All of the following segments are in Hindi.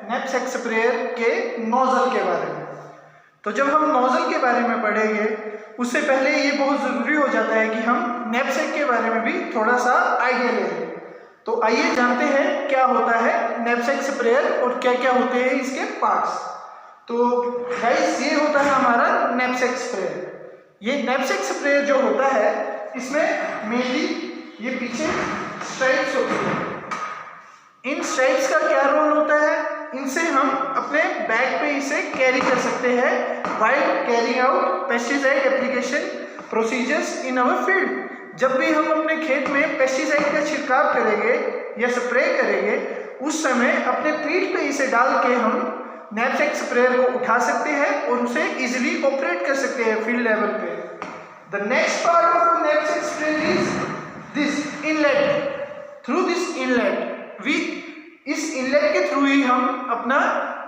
नैपसैक स्प्रेयर के नोजल के बारे में। तो जब हम नोजल के बारे में पढ़ेंगे उससे पहले ये बहुत ज़रूरी हो जाता है कि हम नैपसैक के बारे में भी थोड़ा सा आइडिया लें। तो आइए जानते हैं क्या होता है नैपसैक स्प्रेयर और क्या क्या होते हैं इसके पार्ट्स। तो गाइस ये होता है हमारा नैपसैक स्प्रेयर। ये नैपसैक स्प्रेयर जो होता है इसमें मेनली ये पीछे स्ट्राइप्स होती है। इन स्ट्राइप्स का क्या रोल होता है, इनसे हम अपने बैग पे इसे कैरी कर सकते हैं while carrying out pesticide application procedures इन अवर फील्ड। जब भी हम अपने खेत में पेस्टिसाइड का छिड़काव करेंगे या स्प्रे करेंगे उस समय अपने पीठ पे इसे डाल के हम नैपसैक स्प्रेयर को उठा सकते हैं और उसे इजीली ऑपरेट कर सकते हैं फील्ड लेवल पे। The next part of knapsack sprayer is this inlet. Through this inlet इस इनलेट के थ्रू ही हम अपना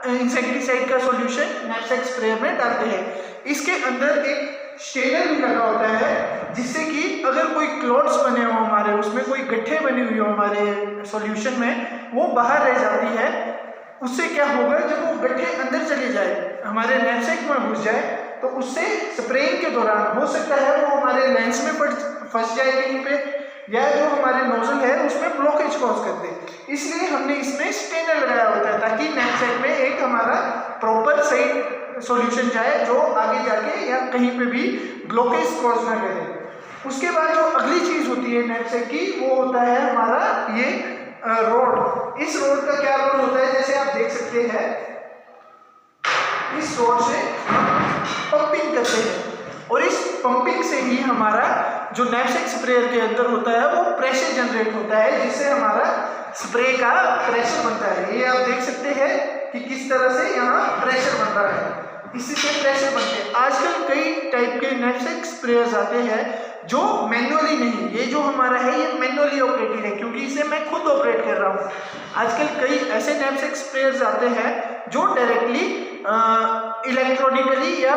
इंसेक्टिसाइड का सॉल्यूशन नैपसैक स्प्रेयर में डालते हैं। इसके अंदर एक स्टेनर भी लगा होता है जिससे कि अगर कोई क्लॉट्स बने हो हमारे, उसमें कोई गड्ढे बनी हुई हो हमारे सॉल्यूशन में, वो बाहर रह जाती है। उससे क्या होगा, जब वो गड्ढे अंदर चले जाए हमारे नैपसैक में घुस जाए तो उससे स्प्रेइंग के दौरान हो सकता है वो हमारे लेंस में फंस जाए कहीं पे, या जो हमारे नोजल है उसमें ब्लॉकेज कॉज कर दे। इसलिए हमने इसमें स्टेनर लगाया होता है ताकि नैपसैक में एक हमारा प्रॉपर सही सॉल्यूशन जाए जो आगे जाके या कहीं पे भी ब्लॉकेज कॉज ना करे। उसके बाद जो अगली चीज होती है नैपसैक की वो होता है हमारा ये रोड। इस रोड का क्या रोल होता है, जैसे आप देख सकते हैं इस रोड से पंपिंग करते हैं और इस पंपिंग से ही हमारा जो नैपसैक स्प्रेयर के अंदर होता है वो प्रेशर जनरेट होता है जिससे हमारा स्प्रे का प्रेशर बनता है। ये आप देख सकते हैं कि किस तरह से यहाँ प्रेशर बन रहा है, इसी से प्रेशर बनते हैं। आजकल कई टाइप के नैपसैक स्प्रेयर्स आते हैं जो मैनुअली नहीं, ये जो हमारा है ये मैनुअली ऑपरेटेड है क्योंकि इसे मैं खुद ऑपरेट कर रहा हूँ। आजकल कई ऐसे नैपसैक स्प्रेयर्स आते हैं जो डायरेक्टली इलेक्ट्रॉनिकली या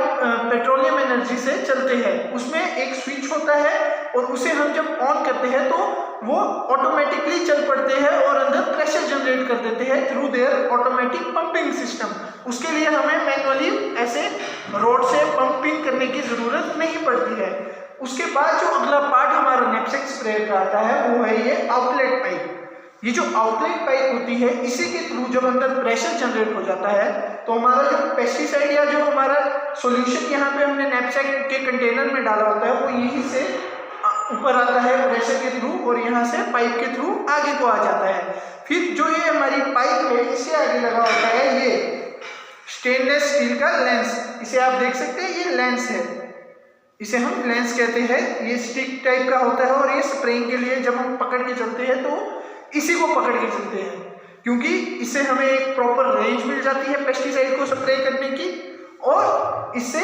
पेट्रोलियम एनर्जी से चलते हैं। उसमें एक स्विच होता है और उसे हम जब ऑन करते हैं तो वो ऑटोमेटिकली चल पड़ते हैं और अंदर प्रेशर जनरेट कर देते हैं through their automatic pumping system. उसके लिए हमें मैनुअली ऐसे रोड से पंपिंग करने की जरूरत नहीं पड़ती है। उसके बाद जो अगला पार्ट हमारा नैपसैक स्प्रेयर का आता है वो है ये आउटलेट पाइप। ये जो आउटलेट पाइप होती है इसी के थ्रू जब अंदर प्रेशर जनरेट हो जाता है तो हमारा जो पेस्टिसाइड या जो हमारा सॉल्यूशन यहाँ पे हमने नैपसैक के कंटेनर में डाला होता है वो यहीं से ऊपर आता है प्रेशर के थ्रू और यहाँ से पाइप के थ्रू आगे को आ जाता है। फिर जो ये हमारी पाइप है इससे आगे लगा होता है ये स्टेनलेस स्टील का लेंस। इसे आप देख सकते हैं ये लेंस है, इसे हम लेंस कहते हैं। ये स्टिक टाइप का होता है और ये स्प्रेइंग के लिए जब हम पकड़ के चलते हैं तो इसी को पकड़ के चलते हैं क्योंकि इससे हमें एक प्रॉपर रेंज मिल जाती है पेस्टिसाइड को स्प्रे करने की और इससे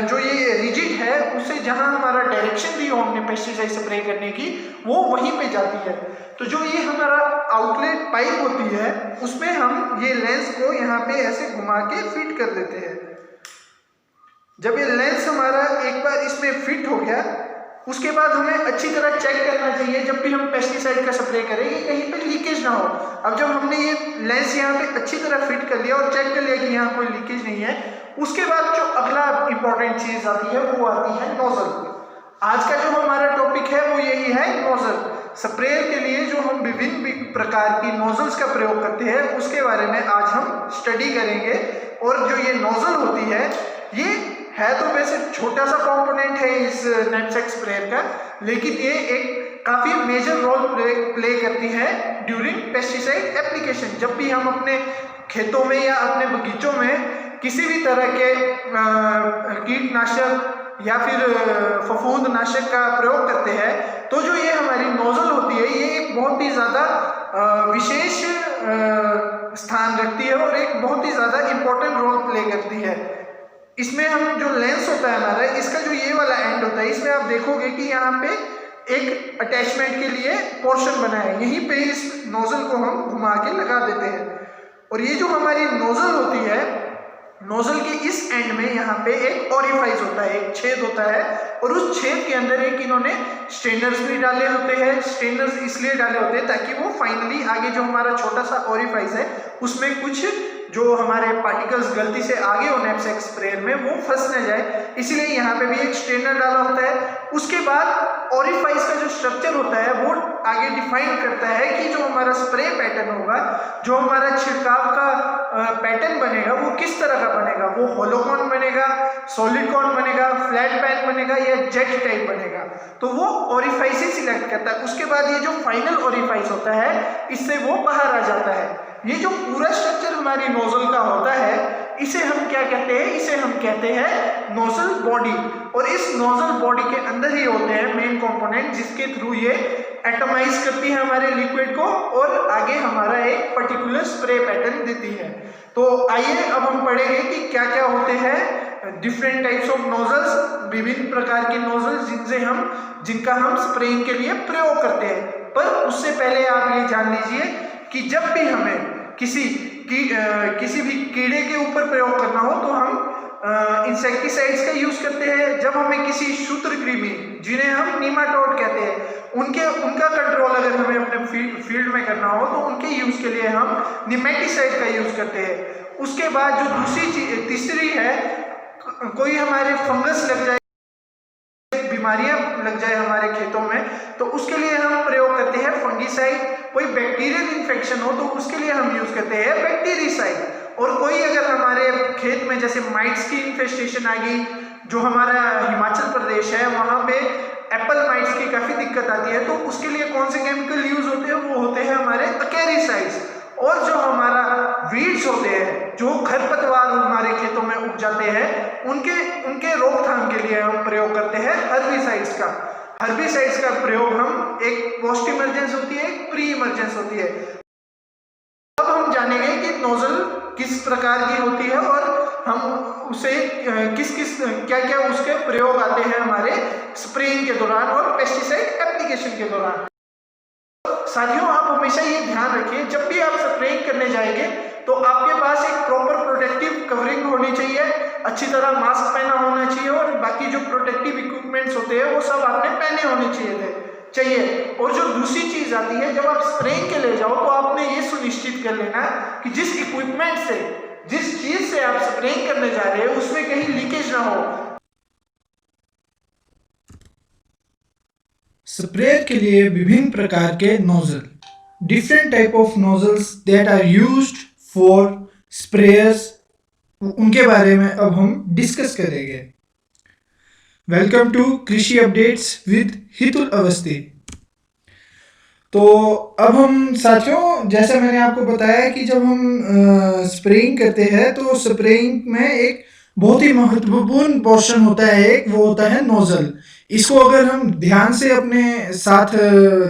जो ये रिजिड है उससे जहां हमारा डायरेक्शन दी हो हमने पेस्टिसाइड स्प्रे करने की वो वहीं पे जाती है। तो जो ये हमारा आउटलेट पाइप होती है उसमें हम ये लेंस को यहाँ पे ऐसे घुमा के फिट कर देते हैं। जब ये लेंस हमारा एक बार इसमें फिट हो गया उसके बाद हमें अच्छी तरह चेक करना चाहिए जब भी हम पेस्टिसाइड का स्प्रे करें कि कहीं पे लीकेज ना हो। अब जब हमने ये लेंस यहाँ पे अच्छी तरह फिट कर लिया और चेक कर लिया कि यहाँ कोई लीकेज नहीं है, उसके बाद जो अगला इंपॉर्टेंट चीज आती है वो आती है नोजल। आज का जो हमारा टॉपिक है वो यही है नोजल। स्प्रेयर के लिए जो हम विभिन्न प्रकार की नोजल्स का प्रयोग करते हैं उसके बारे में आज हम स्टडी करेंगे। और जो ये नोजल होती है ये है तो वैसे छोटा सा कंपोनेंट है इस नैपसैक स्प्रेयर का, लेकिन ये एक काफी मेजर रोल प्ले करती है ड्यूरिंग पेस्टिसाइड एप्लीकेशन। जब भी हम अपने खेतों में या अपने बगीचों में किसी भी तरह के कीटनाशक या फिर फफूंदनाशक का प्रयोग करते हैं तो जो ये हमारी नोजल होती है ये एक बहुत ही ज्यादा विशेष स्थान रखती है और एक बहुत ही ज्यादा इंपॉर्टेंट रोल प्ले करती है। इसमें हम जो लेंस होता है हमारा इसका जो ये वाला एंड होता है इसमें आप देखोगे कि यहाँ पे एक अटैचमेंट के लिए पोर्शन बना है, यहीं पे इस नोजल को हम घुमा के लगा देते हैं। और ये जो हमारी नोजल होती है, नोजल के इस एंड में यहाँ पे एक ओरिफाइस होता है, एक छेद होता है, और उस छेद के अंदर एक इन्होंने स्ट्रेनर्स भी डाले होते हैं। स्ट्रेनर्स इसलिए डाले होते हैं ताकि वो फाइनली आगे जो हमारा छोटा सा ओरिफाइस है उसमें कुछ जो हमारे पार्टिकल्स गलती से आगे हो नैपसैक स्प्रेयर में वो फंस न जाए, इसलिए यहाँ पे भी एक स्ट्रेनर डाला होता है। उसके बाद ओरिफाइस का जो स्ट्रक्चर होता है वो आगे डिफाइन करता है कि जो हमारा स्प्रे पैटर्न होगा, जो हमारा छिड़काव का पैटर्न बनेगा वो किस तरह का बनेगा, वो होलो कॉन बनेगा, सॉलिड कॉन बनेगा, फ्लैट पैन बनेगा या जेट टाइप बनेगा, तो वो ओरिफाइस ही सिलेक्ट करता है। उसके बाद ये जो फाइनल ओरिफाइस होता है इससे वो बाहर आ जाता है। ये जो पूरा स्ट्रक्चर हमारी नोजल का होता है इसे हम क्या कहते हैं, इसे हम कहते हैं नोजल बॉडी। और इस नोजल बॉडी के अंदर ही होते हैं मेन कंपोनेंट जिसके थ्रू ये एटमाइज करती है हमारे लिक्विड को और आगे हमारा एक पर्टिकुलर स्प्रे पैटर्न देती है। तो आइए अब हम पढ़ेंगे कि क्या क्या होते हैं डिफरेंट टाइप्स ऑफ नोजल्स, विभिन्न प्रकार के नोजल्स जिनका हम स्प्रेइंग के लिए प्रयोग करते हैं। पर उससे पहले आप ये जान लीजिए कि जब भी हमें किसी भी कीड़े के ऊपर प्रयोग करना हो तो हम इंसेक्टिसाइड्स का यूज करते हैं। जब हमें किसी सूत्रकृमि जिन्हें हम नीमाटोड कहते हैं उनका कंट्रोल अगर हमें अपने फील्ड में करना हो तो उनके यूज के लिए हम निमेटिसाइड का यूज करते हैं। उसके बाद जो तीसरी है, कोई हमारे फंगस लग जाए, बीमारियां लग जाए हमारे खेतों में तो उसके लिए हम प्रयोग करते हैं फंगिसाइड। कोई बैक्टीरियल इन्फेक्शन हो तो उसके लिए हम यूज करते हैं बैक्टीरिसाइड। और कोई अगर हमारे खेत में जैसे माइट्स की इन्फेस्टेशन आ गई, जो हमारा हिमाचल प्रदेश है वहां पे एप्पल माइट्स की काफी दिक्कत आती है, तो उसके लिए कौन से केमिकल यूज होते हैं, वो होते हैं हमारे अकेरिसाइड्स। और जो हमारा वीड्स होते हैं, जो खरपतवार हमारे खेतों में उग जाते हैं, उनके रोकथाम के लिए हम प्रयोग करते हैं हर्बिसाइड्स का। हर्बिसाइड्स का प्रयोग हम एक पोस्ट इमरजेंस होती है, एक प्री इमरजेंस होती है। अब हम जानेंगे कि नोजल किस प्रकार की होती है और हम उसे क्या क्या उसके प्रयोग आते हैं हमारे स्प्रेइंग के दौरान और पेस्टिसाइड एप्लीकेशन के दौरान। साथियों, आप हमेशा ये ध्यान रखिए जब भी आप स्प्रेइंग करने जाएंगे तो आपके पास एक प्रॉपर प्रोटेक्टिव कवरिंग होनी चाहिए, अच्छी तरह मास्क पहना होना चाहिए और बाकी जो प्रोटेक्टिव इक्विपमेंट्स होते हैं वो सब आपने पहने होने चाहिए। और जो दूसरी चीज आती है, जब आप स्प्रेइंग के लिए जाओ तो आपने ये सुनिश्चित कर लेना कि जिस इक्विपमेंट से, जिस चीज से आप स्प्रेइंग करने जा रहे हैं उसमें कहीं लीकेज ना हो। स्प्रेयर के लिए विभिन्न प्रकार के nozzle, different type of nozzles that are used for sprayers, उनके बारे में अब हम डिस्कस करेंगे। Welcome to Krishi updates with Hitul Awasthi. तो अब हम साथियों, जैसे मैंने आपको बताया कि जब हम स्प्रेइंग करते हैं तो स्प्रेइंग में एक बहुत ही महत्वपूर्ण पोर्शन होता है, एक वो होता है नोजल। इसको अगर हम ध्यान से अपने साथ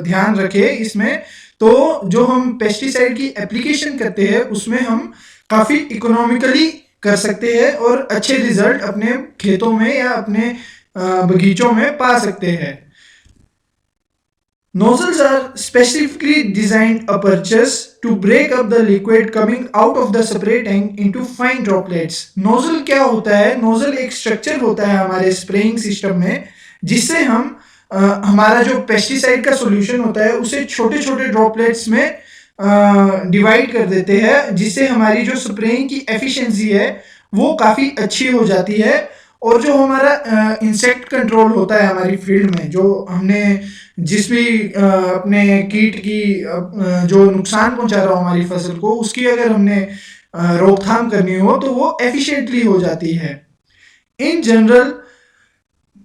ध्यान रखें इसमें, तो जो हम पेस्टिसाइड की एप्लीकेशन करते हैं उसमें हम काफ़ी इकोनॉमिकली कर सकते हैं और अच्छे रिजल्ट अपने खेतों में या अपने बगीचों में पा सकते हैं। Nozzles are specifically designed apertures to break up the liquid coming out of the spray tank into fine droplets. Nozzle क्या होता है? Nozzle एक स्ट्रक्चर होता है हमारे स्प्रेइंग सिस्टम में जिससे हम हमारा जो पेस्टिसाइड का सॉल्यूशन होता है उसे छोटे छोटे ड्रॉपलेट्स में डिवाइड कर देते हैं, जिससे हमारी जो स्प्रेइंग की एफिशिएंसी है वो काफ़ी अच्छी हो जाती है। और जो हमारा इंसेक्ट कंट्रोल होता है हमारी फील्ड में, जो हमने जिस भी अपने कीट की जो नुकसान पहुंचा रहा हो हमारी फसल को, उसकी अगर हमने रोकथाम करनी हो तो वो एफिशिएंटली हो जाती है इन जनरल।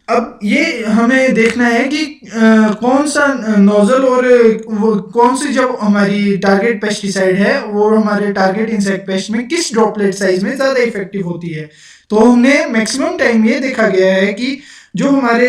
अब ये हमें देखना है कि कौन सा नोजल और कौन सी जब हमारी टारगेट पेस्टिसाइड है वो हमारे टारगेट इंसेक्ट पेस्ट में किस ड्रॉपलेट साइज में ज़्यादा इफेक्टिव होती है। तो हमने मैक्सिमम टाइम ये देखा गया है कि जो हमारे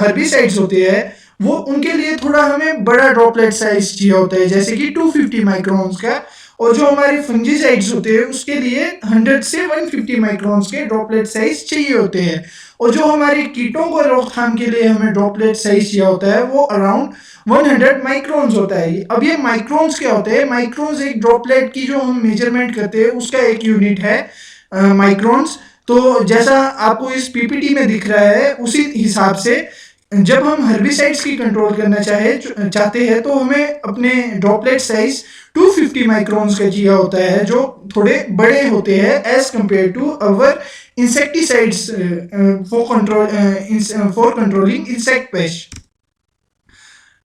हर्बिसाइड्स होते हैं वो उनके लिए थोड़ा हमें बड़ा ड्रॉपलेट साइज चाहिए होता है, जैसे कि 250 माइक्रोन्स का। और जो हमारे फंजीसाइड्स होते हैं उसके लिए 100 से 150 माइक्रॉन्स के ड्रॉपलेट साइज चाहिए होते हैं, और जो हमारे कीटों को रोकथाम के लिए हमें ड्रॉपलेट साइज चाहिए होता है वो अराउंड 100 माइक्रोन्स होता है। अब ये माइक्रोन्स क्या होते हैं? माइक्रोन्स एक ड्रॉपलेट की जो हम मेजरमेंट करते हैं उसका एक यूनिट है माइक्रोन्स। तो जैसा आपको इस पीपीटी में दिख रहा है उसी हिसाब से जब हम हर्बिसाइड्स की कंट्रोल करना चाहते हैं तो हमें अपने ड्रॉपलेट साइज 250 माइक्रोन्स का चाहिए होता है, जो थोड़े बड़े होते हैं as compare to our insecticides for controlling insect pest.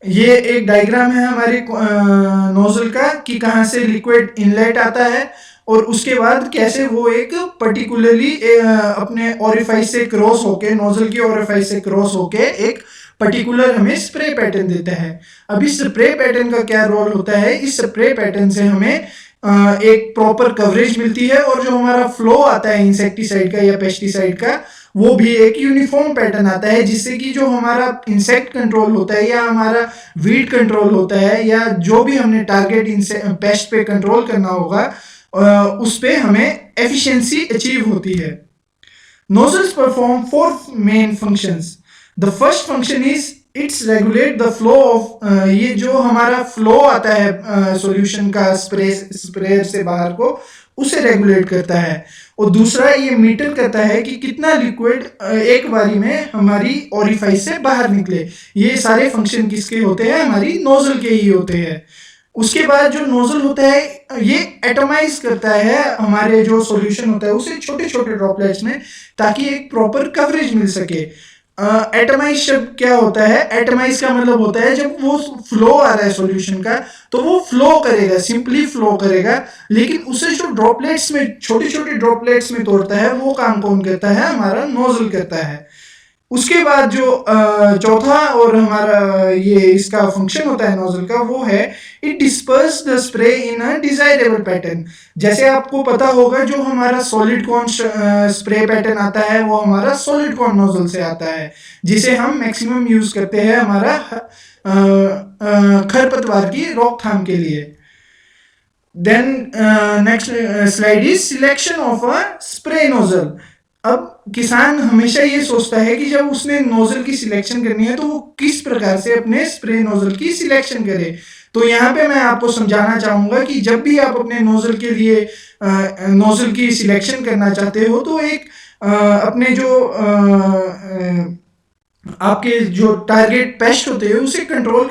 ये एक डायग्राम है हमारे नोजल का कि कहाँ से लिक्विड इनलेट आता है और उसके बाद कैसे वो एक पर्टिकुलरली अपने ओरिफाइस से क्रॉस होके, नोजल की ओरिफाइस से क्रॉस होके एक पर्टिकुलर हमें स्प्रे पैटर्न देता है। अब इस स्प्रे पैटर्न का क्या रोल होता है? इस स्प्रे पैटर्न से हमें एक प्रॉपर कवरेज मिलती है और जो हमारा फ्लो आता है इंसेक्टिसाइड का या पेस्टिसाइड का वो भी एक यूनिफॉर्म पैटर्न आता है, जिससे कि जो हमारा इंसेक्ट कंट्रोल होता है या हमारा वीड कंट्रोल होता है या जो भी हमने टारगेट पेस्ट पे कंट्रोल करना होगा उस पे हमें एफिशिएंसी अचीव होती है। Nozzles perform four main functions. The first function is it's regulate the flow of ये जो हमारा फ्लो आता है सॉल्यूशन का स्प्रेयर से बाहर को उसे रेगुलेट करता है, और दूसरा ये मीटर करता है कि कितना लिक्विड एक बारी में हमारी ओरिफाइस से बाहर निकले। ये सारे फंक्शन किसके होते हैं? हमारी नोजल के ही होते हैं। उसके बाद जो नोजल होता है ये एटमाइज करता है हमारे जो सॉल्यूशन होता है उसे छोटे छोटे ड्रॉपलेट्स में, ताकि एक प्रॉपर कवरेज मिल सके। एटमाइज शब्द क्या होता है? एटमाइज का मतलब होता है जब वो फ्लो आ रहा है सॉल्यूशन का तो वो फ्लो करेगा, सिंपली फ्लो करेगा, लेकिन उसे जो ड्रॉपलेट्स में छोटे छोटे ड्रॉपलेट्स में तोड़ता है वो काम कौन करता है? हमारा नोजल करता है। उसके बाद जो चौथा और हमारा ये इसका फंक्शन होता है नोजल का वो है it disperse the spray in a desirable pattern. जैसे आपको पता होगा जो हमारा सॉलिड कॉर्न स्प्रे पैटर्न आता है वो हमारा सॉलिड कॉर्न नोजल से आता है, जिसे हम मैक्सिमम यूज करते हैं हमारा खरपतवार की रोकथाम के लिए। Then next slide is selection of a spray nozzle. अब किसान हमेशा ये सोचता है कि जब उसने नोजल की सिलेक्शन करनी है तो वो किस प्रकार से अपने स्प्रे नोजल की सिलेक्शन करे। तो यहाँ पे मैं आपको समझाना चाहूंगा कि जब भी आप अपने नोजल के लिए नोजल की सिलेक्शन करना चाहते हो तो एक अपने जो आपके जो टारगेट पेस्ट होते हैं उसे कंट्रोल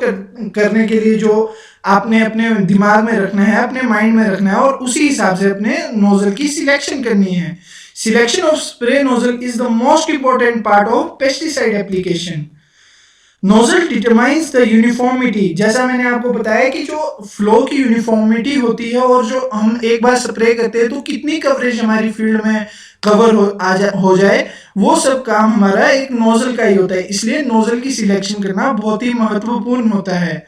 करने के लिए जो आपने अपने दिमाग में रखना है, अपने माइंड में रखना है, और उसी हिसाब से अपने नोजल की सिलेक्शन करनी है। Selection of spray nozzle is the most important part of pesticide application. Nozzle determines the uniformity. जैसा मैंने आपको बताया कि जो फ्लो की यूनिफॉर्मिटी होती है और जो हम एक बार स्प्रे करते हैं तो कितनी कवरेज हमारी फील्ड में कवर हो जाए, वो सब काम हमारा एक नोजल का ही होता है। इसलिए नोजल की सिलेक्शन करना बहुत ही महत्वपूर्ण होता है।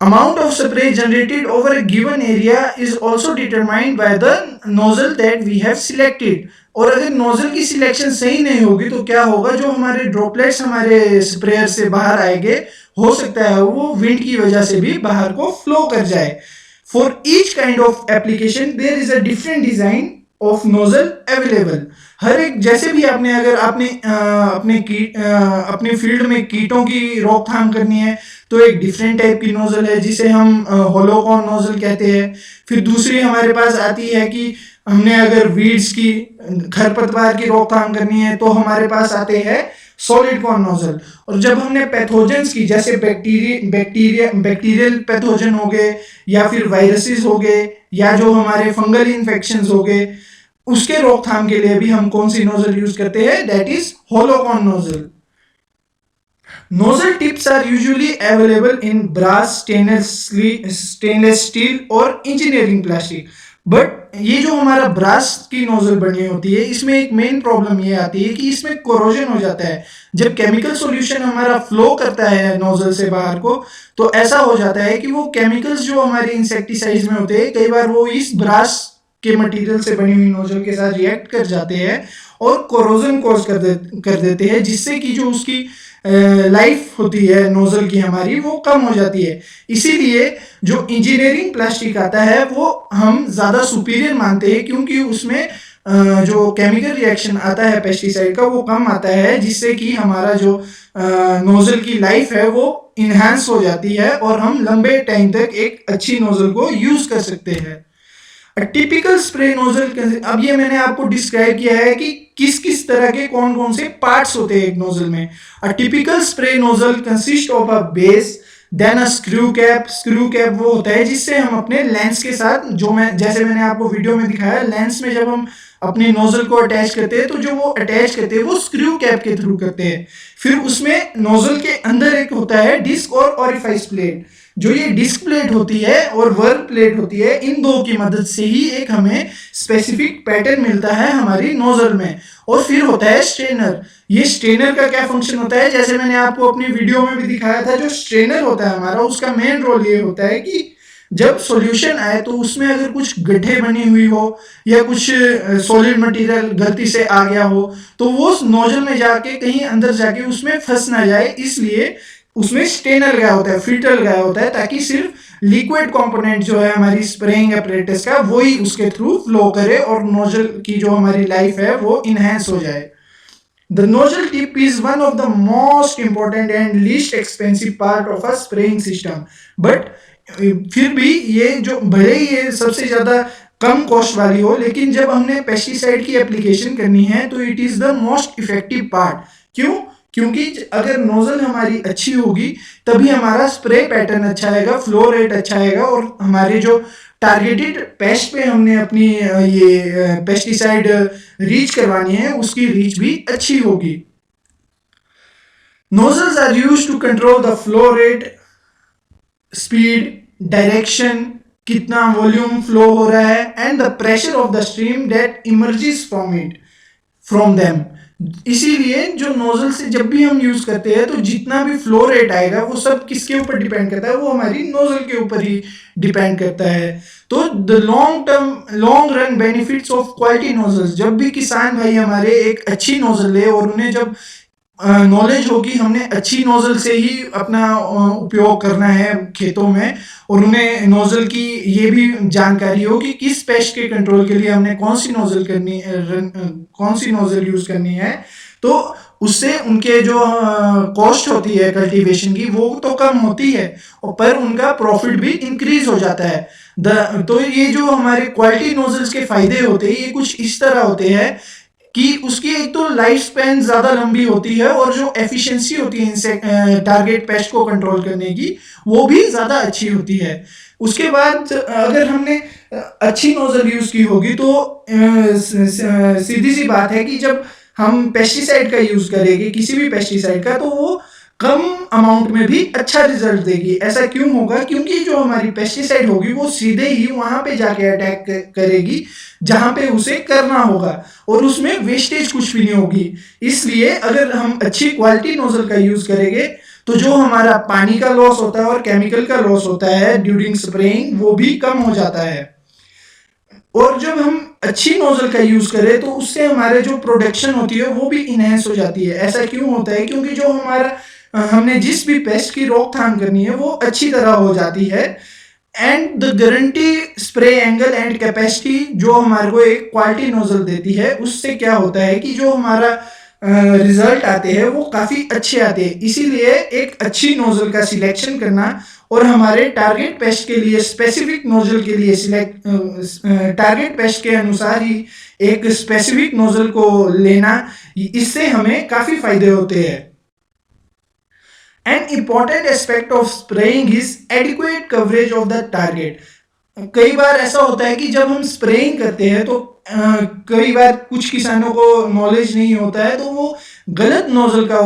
Amount of spray generated over a given area is also determined by the nozzle that we have selected. और अगर नोजल की सिलेक्शन सही नहीं होगी तो क्या होगा? जो हमारे ड्रॉपलेट्स हमारे स्प्रेयर से बाहर आएंगे, हो सकता है वो विंड की वजह से भी बाहर को फ्लो कर जाए। For each kind of application there is a different design of nozzle available. हर एक जैसे भी आपने अगर आपने अपने फील्ड में कीटों की रोकथाम करनी है तो एक डिफरेंट टाइप की नोजल है जिसे हम होलोकॉन नोजल कहते हैं। फिर दूसरी हमारे पास आती है कि हमने अगर वीड्स की खरपतवार की रोकथाम करनी है तो हमारे पास आते हैं सॉलिड कॉर्न नोजल। और जब हमने पैथोजेंस की जैसे बैक्टीरियल पैथोजन हो गए या फिर वायरसेस हो गए या जो हमारे फंगल इन्फेक्शंस हो गए उसके रोकथाम के लिए भी हम कौन सी नोजल यूज करते हैं? That is hollow cone nozzle. Nozzle tips are usually available in brass, stainless steel और engineering plastic. बट ये जो हमारा ब्रास की नोजल बनी होती है इसमें एक मेन प्रॉब्लम ये आती है कि इसमें कोरोजन हो जाता है। जब केमिकल सॉल्यूशन हमारा फ्लो करता है नोजल से बाहर को तो ऐसा हो जाता है कि वो केमिकल्स जो हमारे इंसेक्टिसाइड्स में होते हैं कई बार वो इस ब्रास के मटेरियल से बनी हुई नोजल के साथ रिएक्ट कर जाते हैं और कोरोजन कॉज कर देते हैं, जिससे कि जो उसकी लाइफ होती है नोजल की हमारी वो कम हो जाती है। इसीलिए जो इंजीनियरिंग प्लास्टिक आता है वो हम ज़्यादा सुपीरियर मानते हैं, क्योंकि उसमें जो केमिकल रिएक्शन आता है पेस्टिसाइड का वो कम आता है, जिससे कि हमारा जो नोजल की लाइफ है वो इन्हांस हो जाती है और हम लंबे टाइम तक एक अच्छी नोजल को यूज कर सकते हैं। टिपिकल स्प्रे नोजल, अब ये मैंने आपको डिस्क्राइब किया है कि किस किस तरह के कौन कौन से पार्ट्स होते हैं एक नोजल में। A typical spray nozzle consist of a base, then a screw cap. Screw cap वो होता है जिससे हम अपने लेंस के साथ, जैसे मैंने आपको वीडियो में दिखाया, लेंस में जब हम अपने नोजल को अटैच करते हैं तो जो वो अटैच करते हैं वो स्क्रू कैप के थ्रू करते हैं। फिर उसमें नोजल के अंदर एक होता है डिस्क और ऑरिफाइस प्लेट। जो ये डिस्क प्लेट होती है और वर्क प्लेट होती है, इन दो की मदद से ही एक हमें स्पेसिफिक पैटर्न मिलता है हमारी नोजल में। और फिर होता है स्ट्रेनर। ये स्ट्रेनर का क्या फंक्शन होता है, जैसे मैंने आपको अपनी वीडियो में भी दिखाया था, जो स्ट्रेनर होता है हमारा उसका मेन रोल ये होता है कि जब सॉल्यूशन आए तो उसमें अगर कुछ गड्ढे बनी हुई हो या कुछ सॉलिड मटेरियल गलती से आ गया हो तो वो नोजल में जाके कहीं अंदर जाके उसमें फंस ना जाए, इसलिए उसमें स्ट्रेनर लगाया होता है, फिल्टर लगाया होता है, ताकि सिर्फ लिक्विड कंपोनेंट जो है हमारी स्प्रेइंग apparatus का वही उसके थ्रू फ्लो करे और नोजल की जो हमारी लाइफ है वो इनहेंस हो जाए। The nozzle tip is one of the most important and least expensive part of a spraying system. But फिर भी ये जो भले ही ये सबसे ज्यादा कम कॉस्ट वाली हो, लेकिन जब हमने पेस्टिसाइड की एप्लीकेशन करनी है तो it is the most effective part. क्यों? क्योंकि अगर नोजल हमारी अच्छी होगी तभी हमारा स्प्रे पैटर्न अच्छा आएगा, फ्लो रेट अच्छा आएगा और हमारे जो टारगेटेड पेस्ट पे हमने अपनी ये पेस्टिसाइड रीच करवानी है उसकी रीच भी अच्छी होगी। Nozzles are used to control the flow rate, speed, direction, कितना वॉल्यूम फ्लो हो रहा है, and the pressure of the stream that emerges from them. इसीलिए जो नोजल से जब भी हम यूज करते हैं तो जितना भी फ्लो रेट आएगा वो सब किसके ऊपर डिपेंड करता है, वो हमारी नोजल के ऊपर ही डिपेंड करता है। तो the long run benefits of quality nozzles, जब भी किसान भाई हमारे एक अच्छी नोजल ले और उन्हें जब नॉलेज होगी हमने अच्छी नोजल से ही अपना उपयोग करना है खेतों में, और उन्हें नोजल की ये भी जानकारी हो कि किस पेस्ट के कंट्रोल के लिए हमने कौन सी नोजल यूज करनी है, तो उससे उनके जो कॉस्ट होती है कल्टीवेशन की वो तो कम होती है और पर उनका प्रॉफिट भी इंक्रीज हो जाता है। तो ये जो हमारे क्वालिटी नोजल्स के फायदे होते हैं ये कुछ इस तरह होते हैं कि उसकी एक तो लाइफ स्पैन ज्यादा लंबी होती है और जो एफिशिएंसी होती है टारगेट पेस्ट को कंट्रोल करने की वो भी ज्यादा अच्छी होती है। उसके बाद अगर हमने अच्छी नोजल यूज की होगी तो सीधी सी बात है कि जब हम पेस्टिसाइड का यूज करेंगे किसी भी पेस्टिसाइड का तो वो कम अमाउंट में भी अच्छा रिजल्ट देगी। ऐसा क्यों होगा? क्योंकि जो हमारी पेस्टिसाइड होगी वो सीधे ही वहां पे जाके अटैक करेगी जहां पे उसे करना होगा और उसमें वेस्टेज कुछ भी नहीं होगी। इसलिए अगर हम अच्छी क्वालिटी नोजल का यूज करेंगे तो जो हमारा पानी का लॉस होता है और केमिकल का लॉस होता है ड्यूरिंग स्प्रेइंग वो भी कम हो जाता है। और जब हम अच्छी नोजल का यूज करें तो उससे हमारे जो प्रोडक्शन होती है वो भी इनहेंस हो जाती है। ऐसा क्यों होता है? क्योंकि जो हमारा हमने जिस भी पेस्ट की रोकथाम करनी है वो अच्छी तरह हो जाती है। And the guarantee spray angle and capacity जो हमारे को एक क्वालिटी नोजल देती है उससे क्या होता है कि जो हमारा रिजल्ट आते हैं वो काफी अच्छे आते हैं। इसीलिए एक अच्छी नोजल का सिलेक्शन करना और हमारे टारगेट पेस्ट के लिए स्पेसिफिक नोजल के लिए टारगेट पेस्ट के अनुसार ही एक स्पेसिफिक नोजल को लेना, इससे हमें काफी फायदे होते हैं। An important aspect of spraying is adequate coverage of the target. कई बार ऐसा होता है कि जब हम स्प्रेइंग करते हैं तो कई बार कुछ किसानों को नॉलेज नहीं होता है तो वो गलत नोजल का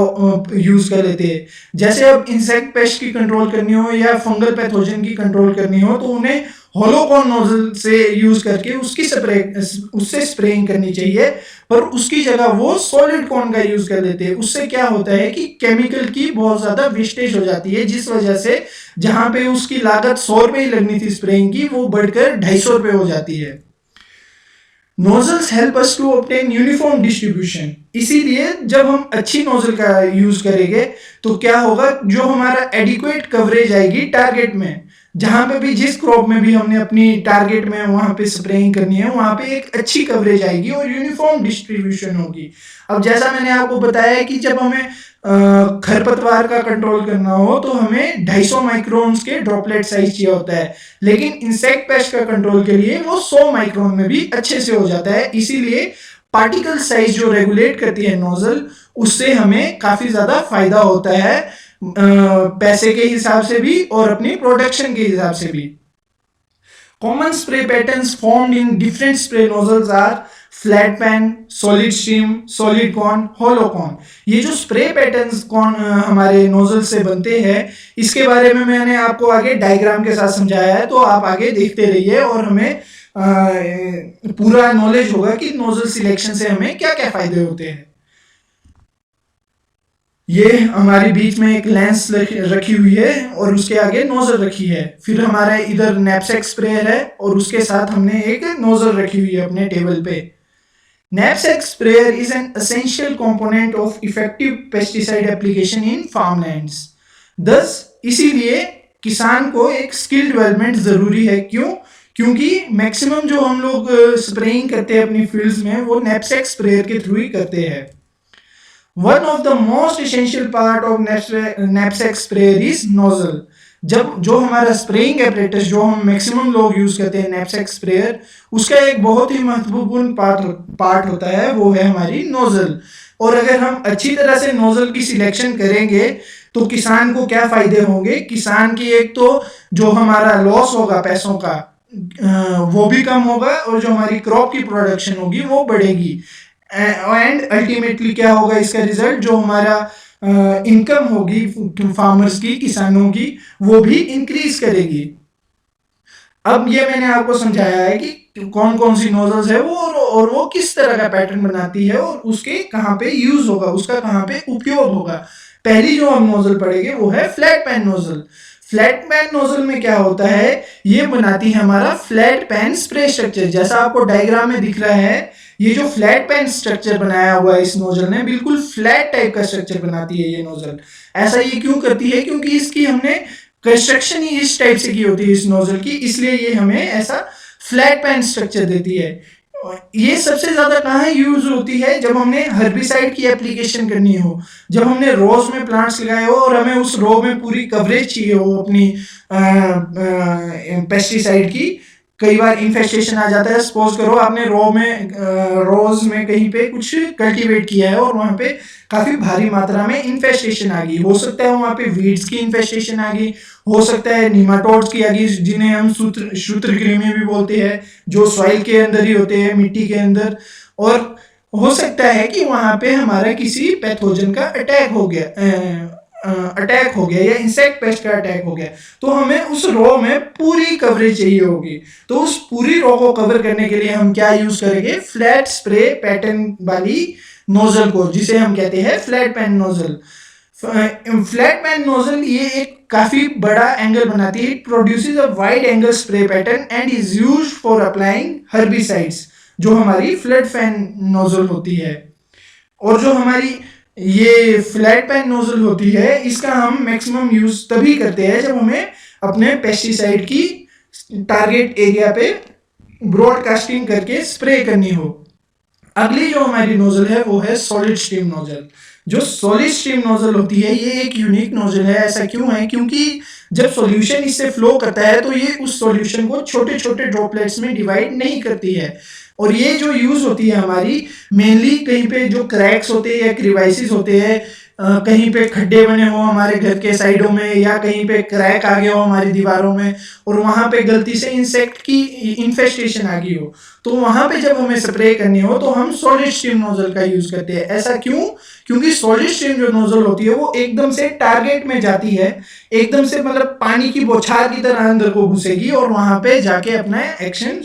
यूज कर लेते हैं। जैसे अब इंसेक्ट पेस्ट की कंट्रोल करनी हो या फंगल पैथोजन की कंट्रोल करनी हो तो उन्हें होलोकॉन नोजल से यूज करके उससे स्प्रेइंग करनी चाहिए, पर उसकी जगह वो सॉलिड कॉन का यूज कर लेते हैं। उससे क्या होता है कि केमिकल की बहुत ज्यादा वेस्टेज हो जाती है, जिस वजह से जहां पे उसकी लागत 100 रुपए ही लगनी थी स्प्रेइंग की वो बढ़कर 250 रुपए हो जाती है। Nozzles help us to obtain uniform distribution. इसीलिए जब हम अच्छी नोजल का यूज करेंगे तो क्या होगा, जो हमारा एडिक्वेट कवरेज आएगी टारगेट में, जहां पे भी जिस क्रॉप में भी हमने अपनी टारगेट में वहां पे स्प्रेइंग करनी है, वहां पे एक अच्छी कवरेज आएगी और यूनिफॉर्म डिस्ट्रीब्यूशन होगी। अब जैसा मैंने आपको बताया कि जब हमें खरपतवार का कंट्रोल करना हो तो हमें 250 माइक्रोन्स के ड्रॉपलेट साइज चाहिए होता है, लेकिन इंसेक्ट पेस्ट का कंट्रोल के लिए वो 100 माइक्रोन में भी अच्छे से हो जाता है। इसीलिए पार्टिकल साइज जो रेगुलेट करती है नोजल, उससे हमें काफी ज्यादा फायदा होता है, पैसे के हिसाब से भी और अपनी प्रोडक्शन के हिसाब से भी। Common spray patterns formed in different spray nozzles are flat pan, solid stream, solid cone, hollow cone। ये जो स्प्रे पैटर्न्स कौन हमारे नोजल से बनते हैं, इसके बारे में मैंने आपको आगे डायग्राम के साथ समझाया है, तो आप आगे देखते रहिए और हमें पूरा नॉलेज होगा कि नोजल सिलेक्शन से हमें क्या क्या फायदे होते हैं। ये हमारे बीच में एक लेंस रखी हुई है और उसके आगे नोजल रखी है, फिर हमारा इधर नैपसेक स्प्रेयर है और उसके साथ हमने एक नोजल रखी हुई है अपने टेबल पे। Knapsack sprayer is an essential component of effective pesticide application in farmlands। thus इसीलिए किसान को एक स्किल डेवलपमेंट जरूरी है। क्यों? क्योंकि मैक्सिमम जो हम लोग स्प्रेइंग करते हैं अपनी फील्ड्स में, वो नैपसेक स्प्रेयर के थ्रू ही करते हैं। One of the most essential part of knapsack sprayer is nozzle। जब जो हमारा स्प्रेइंग एपरेटस जो हम मैक्सिमम लोग यूज करते हैं नैपसेक स्प्रेयर, उसका एक बहुत ही महत्वपूर्ण पार्ट होता है, वो है हमारी नोजल। और अगर हम अच्छी तरह से नोजल की सिलेक्शन करेंगे तो किसान को क्या फायदे होंगे, किसान की एक तो जो हमारा लॉस होगा पैसों का वो भी कम होगा और जो हमारी क्रॉप की प्रोडक्शन होगी वो बढ़ेगी। एंड अल्टीमेटली क्या होगा इसका रिजल्ट, जो हमारा इनकम होगी फार्मर्स की, किसानों की, वो भी इंक्रीज करेगी। अब ये मैंने आपको समझाया है कि कौन कौन सी नोजल्स है वो और वो किस तरह का पैटर्न बनाती है और उसके कहाँ पे यूज होगा, उसका कहाँ पे उपयोग होगा। पहली जो हम नोजल पढ़ेंगे वो है flat pan nozzle. Flat pan nozzle में क्या होता है, ये बनाती है हमारा फ्लैट पैन स्प्रे स्ट्रक्चर। जैसा आपको डायग्राम में दिख रहा है, ये जो फ्लैट पैन स्ट्रक्चर बनाया हुआ है इस नोजल ने, बिल्कुल फ्लैट टाइप का स्ट्रक्चर बनाती है ये नोजल। ऐसा ये क्यों करती है? क्योंकि इसकी हमने कंस्ट्रक्शन ही इस टाइप से की होती है इस नोजल की, इसलिए ये हमें ऐसा फ्लैट पैन स्ट्रक्चर देती है। ये सबसे ज्यादा कहाँ यूज होती है, जब हमने हर्बिसाइड की एप्लीकेशन करनी हो, जब हमने रोज में प्लांट्स लगाए हो और हमें उस रो में पूरी कवरेज चाहिए हो अपनी पेस्टिसाइड की। कई बार इन्फेस्टेशन आ जाता है, सपोज करो आपने रोज में कहीं पे कुछ कल्टीवेट किया है और वहां पे काफी भारी मात्रा में इन्फेस्टेशन आ गई, हो सकता है वहां पे वीड्स की इन्फेस्टेशन आ गई, हो सकता है निमाटोड्स की आ गई, जिन्हें हम सूत्रकृमि भी बोलते हैं, जो सॉइल के अंदर ही होते हैं, मिट्टी के अंदर। और हो सकता है कि वहां पे हमारा किसी पैथोजन का अटैक हो गया या इंसेक्ट पेस्ट का अटैक हो गया, तो हमें उस रो में पूरी कवरेज चाहिए होगी। तो उस पूरी रो को कवर करने के लिए हम क्या यूज करेंगे, फ्लैट स्प्रे पैटर्न वाली नोजल को, जिसे हम कहते हैं flat pan nozzle. Flat pan nozzle ये एक काफी बड़ा एंगल बनाती है। It produces a wide angle spray pattern and is used for applying herbicides, जो हमारी फ्लैट पैन नोजल होती है। और जो हमारी ये फ्लैट पैन नोजल होती है, इसका हम मैक्सिमम यूज तभी करते हैं जब हमें अपने पेस्टिसाइड की टारगेट एरिया पे ब्रॉडकास्टिंग करके स्प्रे करनी हो। अगली जो हमारी नोजल है वो है सॉलिड स्ट्रीम नोजल। जो सॉलिड स्ट्रीम नोजल होती है ये एक यूनिक नोजल है। ऐसा क्यों है? क्योंकि जब सॉल्यूशन इससे फ्लो करता है तो ये उस सॉल्यूशन को छोटे छोटे ड्रॉपलेट्स में डिवाइड नहीं करती है। और ये जो यूज होती है हमारी मेनली कहीं पे जो क्रैक्स होते हैं या क्रिवाइसिस होते हैं, कहीं पे खड्डे बने हो हमारे घर के साइडों में या कहीं पे क्रैक आ गया हो हमारी दीवारों में और वहां पे गलती से इंसेक्ट की इन्फेस्टेशन आ गई हो, तो वहां पे जब हमें स्प्रे करनी हो तो हम सॉलिड स्ट्रीम नोजल का यूज करते हैं। ऐसा क्यों? क्योंकि सॉलिड स्ट्रीम जो नोजल होती है वो एकदम से टारगेट में जाती है, एकदम से मतलब पानी की बौछार की तरह अंदर को घुसेगी और वहां पे जाके अपना एक्शन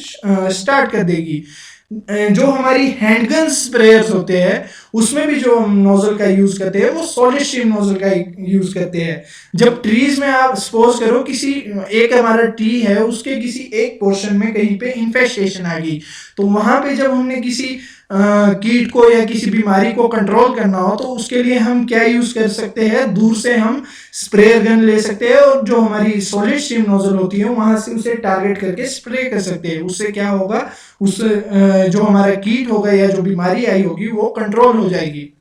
स्टार्ट कर देगी। जो हमारी हैंडगन स्प्रेयर्स होते हैं उसमें भी जो हम नोजल का यूज करते हैं वो सॉलिड स्ट्रीम नोजल का यूज करते हैं। जब ट्रीज में आप सपोज करो किसी एक हमारा ट्री है उसके किसी एक पोर्शन में कहीं पे इन्फेस्टेशन आ गई, तो वहां पे जब हमने किसी कीट को या किसी बीमारी को कंट्रोल करना हो तो उसके लिए हम क्या यूज कर सकते हैं, दूर से हम स्प्रेयर गन ले सकते हैं और जो हमारी सॉलिड स्ट्रीम नोजल होती है वहां से उसे टारगेट करके स्प्रे कर सकते हैं। उससे क्या होगा, उस जो हमारा कीट होगा या जो बीमारी आई होगी वो कंट्रोल हो जाएगी।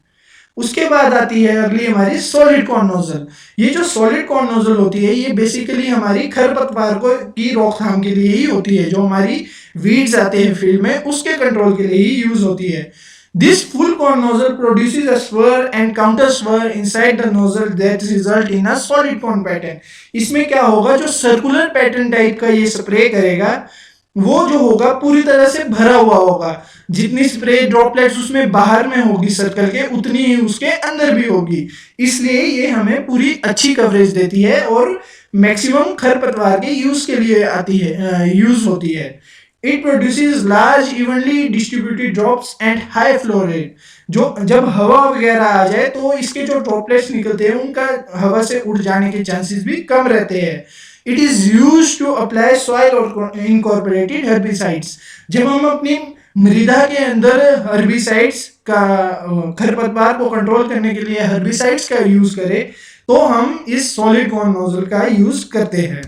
उसके बाद आती है अगली हमारी सॉलिड कॉर्न नोजल। ये जो सॉलिड कॉर्न नोजल होती है ये बेसिकली हमारी खरपतवार को की रोकथाम के लिए ही होती है। जो हमारी वीड्स आते हैं फील्ड में उसके कंट्रोल के लिए ही यूज होती है। This full corn nozzle produces a swirl and counter swirl inside the nozzle that result in a solid cone pattern। इसमें क्या होगा, जो सर्कुलर पैटर्न टाइप का ये स्प्रे करेगा वो जो होगा पूरी तरह से भरा हुआ होगा। जितनी स्प्रे ड्रॉपलेट्स उसमें बाहर में होगी सर्कल के उतनी ही उसके अंदर भी होगी। इसलिए ये हमें पूरी अच्छी कवरेज देती है और मैक्सिमम खरपतवार के यूज के लिए आती है, यूज होती है। It produces large evenly distributed drops and high flow rate. जो जब हवा वगैरह आ जाए तो इसके जो ड्रॉपलेट्स निकलते हैं उनका हवा से उड़ जाने के चांसेस भी कम रहते हैं। It is use to apply soil और इनकॉर्पोरेटेड हर्बिसाइड्स। जब हम अपनी मृदा के अंदर हर्बिसाइड्स का खरपतवार को कंट्रोल करने के लिए हर्बिसाइड्स का यूज करें तो हम इस सॉलिड कॉर्न नोजल का यूज करते हैं।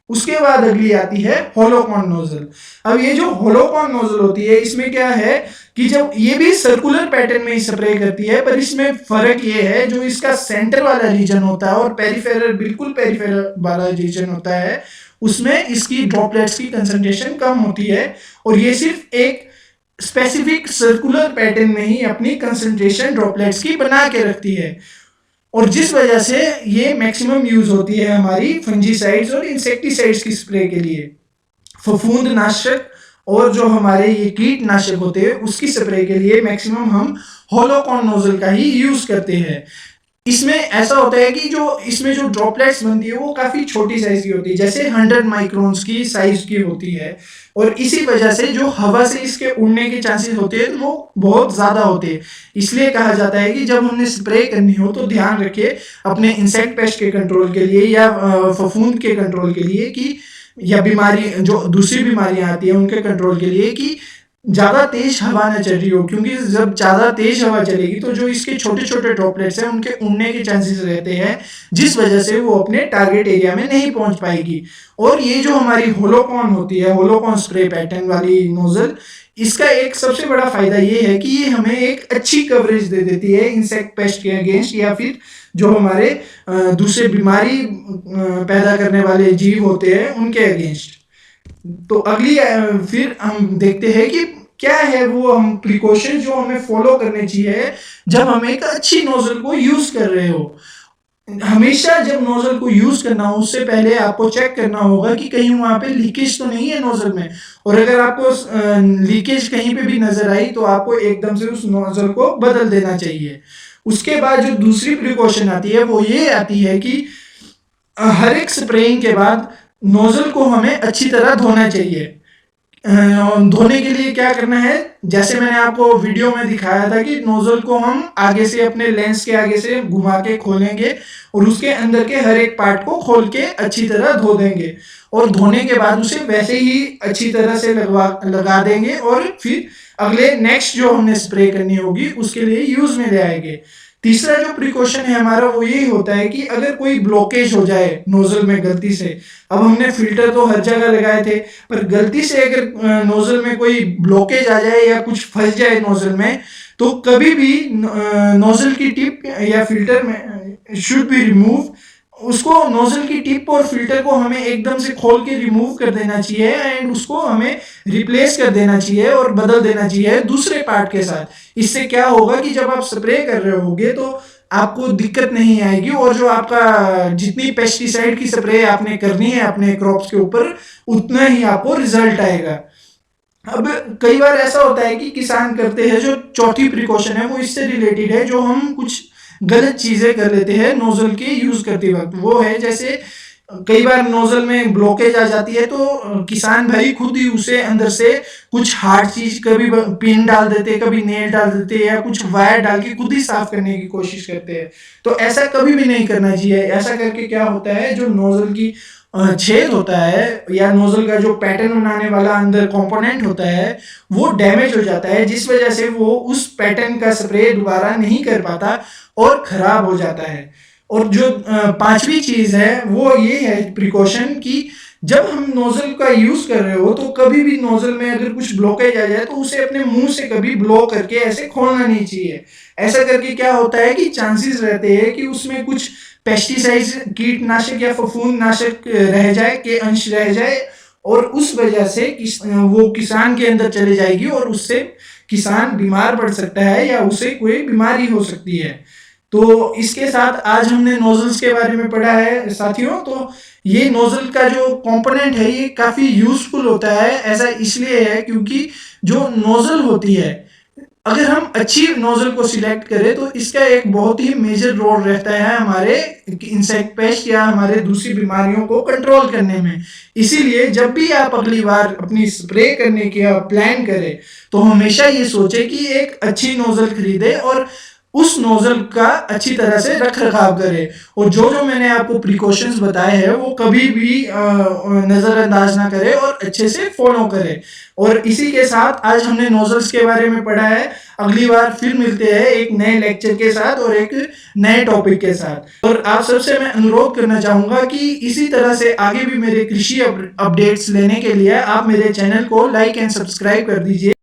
उसके बाद अगली आती है होलो कॉर्न नोजल। अब ये जो होलो कॉर्न नोजल होती है इसमें क्या है कि जब ये भी सर्कुलर पैटर्न में ही स्प्रे करती है, पर इसमें फर्क ये है जो इसका सेंटर वाला रीजन होता है और पेरिफेरल, बिल्कुल पेरिफेरल वाला रीजन होता है उसमें इसकी ड्रॉपलेट्स की कंसंट्रेशन कम होती है और ये सिर्फ एक स्पेसिफिक सर्कुलर पैटर्न में ही अपनी कंसंट्रेशन ड्रॉपलेट्स की बना के रखती है। और जिस वजह से ये मैक्सिमम यूज होती है हमारी फंजीसाइड्स और इंसेक्टिसाइड्स की स्प्रे के लिए। फफूंद नाशक और जो हमारे ये कीटनाशक होते हैं उसकी स्प्रे के लिए मैक्सिमम हम होलो कॉर्न नोजल का ही यूज करते हैं। इसमें ऐसा होता है कि जो इसमें जो ड्रॉपलेट्स बनती है वो काफी छोटी साइज की होती है, जैसे 100 माइक्रोन्स की साइज की होती है और इसी वजह से जो हवा से इसके उड़ने के चांसेस होते हैं वो बहुत ज्यादा होते हैं। इसलिए कहा जाता है कि जब हमने स्प्रे करनी हो तो ध्यान रखिए अपने इंसेक्ट पेस्ट के कंट्रोल के लिए या फफूंद के कंट्रोल के लिए कि या बीमारी जो दूसरी बीमारियां आती है उनके कंट्रोल के लिए कि ज्यादा तेज हवा न चल रही हो, क्योंकि जब ज्यादा तेज हवा चलेगी तो जो इसके छोटे छोटे ड्रॉपलेट्स हैं उनके उड़ने के चांसेस रहते हैं जिस वजह से वो अपने टारगेट एरिया में नहीं पहुंच पाएगी। और ये जो हमारी होलो कॉर्न होती है, होलो कॉर्न स्प्रे पैटर्न वाली नोजल, इसका एक सबसे बड़ा फायदा ये है कि ये हमें एक अच्छी कवरेज दे देती है इंसेक्ट पेस्ट के अगेंस्ट या फिर जो हमारे दूसरे बीमारी पैदा करने वाले जीव होते हैं उनके अगेंस्ट। तो अगली फिर हम देखते हैं कि क्या है वो हम प्रिकॉशन जो हमें फॉलो करने चाहिए जब हम एक अच्छी नोजल को यूज कर रहे हो। हमेशा जब नोजल को यूज करना हो उससे पहले आपको चेक करना होगा कि कहीं वहां पे लीकेज तो नहीं है नोजल में, और अगर आपको लीकेज कहीं पे भी नजर आई तो आपको एकदम से उस नोजल को बदल देना चाहिए। उसके बाद जो दूसरी प्रिकॉशन आती है वो ये आती है कि हर एक स्प्रेइंग के बाद नोजल को हमें अच्छी तरह धोना चाहिए। धोने के लिए क्या करना है, जैसे मैंने आपको वीडियो में दिखाया था कि नोजल को हम आगे से अपने लेंस के आगे से घुमा के खोलेंगे और उसके अंदर के हर एक पार्ट को खोल के अच्छी तरह धो देंगे और धोने के बाद उसे वैसे ही अच्छी तरह से लगा देंगे और फिर अगले नेक्स्ट जो हमने स्प्रे करनी होगी उसके लिए यूज में ले आएंगे। तीसरा जो प्रिकॉशन है हमारा वो यही होता है कि अगर कोई ब्लॉकेज हो जाए नोजल में गलती से, अब हमने फिल्टर तो हर जगह लगाए थे पर गलती से अगर नोजल में कोई ब्लॉकेज आ जाए या कुछ फंस जाए नोजल में, तो कभी भी नोजल की टिप या फिल्टर में शुड बी रिमूव। उसको नोजल की टिप और फिल्टर को हमें एकदम से खोल के रिमूव कर देना चाहिए एंड उसको हमें रिप्लेस कर देना चाहिए और बदल देना चाहिए दूसरे पार्ट के साथ। इससे क्या होगा कि जब आप स्प्रे कर रहे होगे तो आपको दिक्कत नहीं आएगी और जो आपका जितनी पेस्टिसाइड की स्प्रे आपने करनी है अपने क्रॉप्स के ऊपर उतना ही आपको रिजल्ट आएगा। अब कई बार ऐसा होता है कि किसान करते हैं, जो चौथी प्रिकॉशन है वो इससे रिलेटेड है, जो हम कुछ गलत चीजें कर लेते हैं नोजल के यूज करते वक्त। वो है जैसे कई बार नोजल में ब्लॉकेज आ जाती है तो किसान भाई खुद ही उसे अंदर से कुछ हार्ड चीज, कभी पिन डाल देते हैं, कभी नेल डाल देते हैं, या कुछ वायर डाल के खुद ही साफ करने की कोशिश करते हैं। तो ऐसा कभी भी नहीं करना चाहिए। ऐसा करके क्या होता है, जो नोजल की छेद होता है या नोजल का जो पैटर्न बनाने वाला अंदर कंपोनेंट होता है वो डैमेज हो जाता है, जिस वजह से वो उस पैटर्न का स्प्रे दोबारा नहीं कर पाता और खराब हो जाता है। और जो पांचवी चीज है वो ये है प्रिकॉशन की, जब हम नोजल का यूज कर रहे हो तो कभी भी नोजल में अगर कुछ ब्लॉकेज आ जाए तो उसे अपने मुंह से कभी ब्लो करके ऐसे खोलना नहीं चाहिए। ऐसा करके क्या होता है कि चांसेस रहते हैं कि उसमें कुछ पेस्टिसाइड्स, कीटनाशक या फफूंदनाशक रह जाए, के अंश रह जाए, और उस वजह से वो किसान के अंदर चले जाएगी और उससे किसान बीमार पड़ सकता है या उसे कोई बीमारी हो सकती है। तो इसके साथ आज हमने नोजल्स के बारे में पढ़ा है साथियों। तो ये नोजल का जो कंपोनेंट है ये काफी यूजफुल होता है। ऐसा इसलिए है क्योंकि जो नोजल होती है, अगर हम अच्छी नोजल को सिलेक्ट करें तो इसका एक बहुत ही मेजर रोल रहता है हमारे इंसेक्ट पेस्ट या हमारे दूसरी बीमारियों को कंट्रोल करने में। इसीलिए जब भी आप अगली बार अपनी स्प्रे करने की प्लान करें तो हमेशा ये सोचे कि एक अच्छी नोजल खरीदे और उस नोजल का अच्छी तरह से रख रखाव करे, और जो जो मैंने आपको प्रिकॉशंस बताए हैं वो कभी भी नजरअंदाज ना करे और अच्छे से फॉलो करे। और इसी के साथ आज हमने नोजल्स के बारे में पढ़ा है। अगली बार फिर मिलते हैं एक नए लेक्चर के साथ और एक नए टॉपिक के साथ। और आप सबसे मैं अनुरोध करना चाहूंगा कि इसी तरह से आगे भी मेरे कृषि अपडेट्स लेने के लिए आप मेरे चैनल को लाइक एंड सब्सक्राइब कर दीजिए।